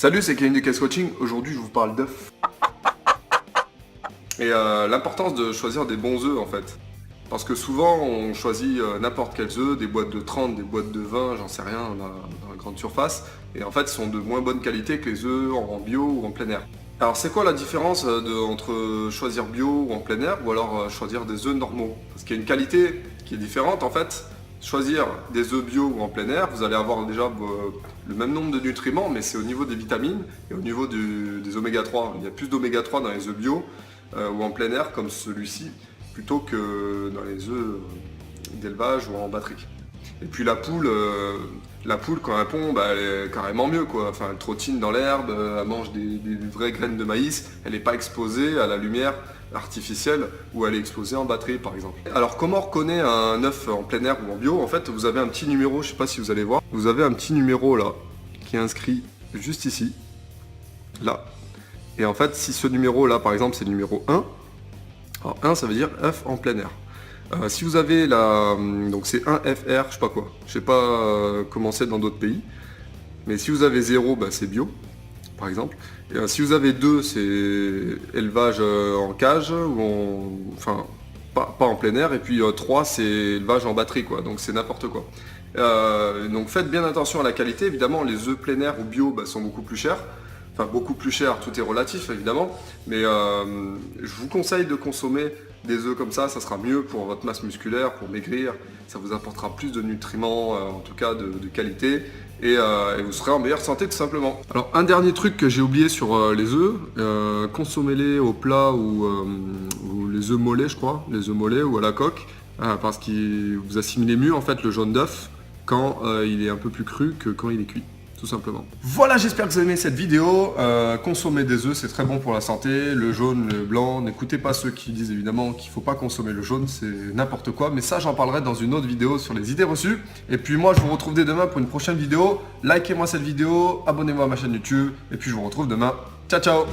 Salut, c'est Kevin du Casse Coaching. Aujourd'hui, je vous parle d'œufs. Et l'importance de choisir des bons œufs en fait. Parce que souvent, on choisit n'importe quels œufs, des boîtes de 30, des boîtes de 20, j'en sais rien, dans la grande surface. Et en fait, ils sont de moins bonne qualité que les œufs en bio ou en plein air. Alors, c'est quoi la différence entre choisir bio ou en plein air ou alors choisir des œufs normaux? Parce qu'il y a une qualité qui est différente en fait. Choisir des œufs bio ou en plein air, vous allez avoir déjà le même nombre de nutriments, mais c'est au niveau des vitamines et au niveau des oméga 3. Il y a plus d'oméga 3 dans les œufs bio ou en plein air comme celui-ci, plutôt que dans les œufs d'élevage ou en batterie. Et puis la poule quand elle pond, elle est carrément mieux quoi. Enfin, elle trottine dans l'herbe, elle mange des vraies graines de maïs, elle n'est pas exposée à la lumière artificielle où elle est exposée en batterie par exemple. Alors comment on reconnaît un œuf en plein air ou en bio? En fait, vous avez un petit numéro, je sais pas si vous allez voir, vous avez un petit numéro là qui est inscrit juste ici, là. Et en fait, si ce numéro là par exemple c'est le numéro 1, alors 1 ça veut dire œuf en plein air. Si vous avez donc c'est 1FR, je sais pas quoi, je sais pas comment c'est dans d'autres pays, mais si vous avez 0, c'est bio, par exemple. Et, si vous avez 2, c'est élevage en cage, enfin pas en plein air, et puis 3, c'est élevage en batterie, quoi, donc c'est n'importe quoi. Donc faites bien attention à la qualité, évidemment les œufs plein air ou bio sont beaucoup plus chers. Enfin, beaucoup plus cher, tout est relatif évidemment, mais je vous conseille de consommer des œufs comme ça sera mieux pour votre masse musculaire, pour maigrir, ça vous apportera plus de nutriments, en tout cas de qualité, et vous serez en meilleure santé tout simplement. Alors un dernier truc que j'ai oublié sur les œufs, consommez-les au plat ou les œufs mollets je crois, les œufs mollets ou à la coque, parce que vous assimilez mieux en fait le jaune d'œuf quand il est un peu plus cru que quand il est cuit. Tout simplement. Voilà, j'espère que vous avez aimé cette vidéo. Consommez des œufs, c'est très bon pour la santé. Le jaune, le blanc, n'écoutez pas ceux qui disent évidemment qu'il ne faut pas consommer le jaune, c'est n'importe quoi. Mais ça, j'en parlerai dans une autre vidéo sur les idées reçues. Et puis moi, je vous retrouve dès demain pour une prochaine vidéo. Likez-moi cette vidéo, abonnez-moi à ma chaîne YouTube. Et puis je vous retrouve demain. Ciao, ciao!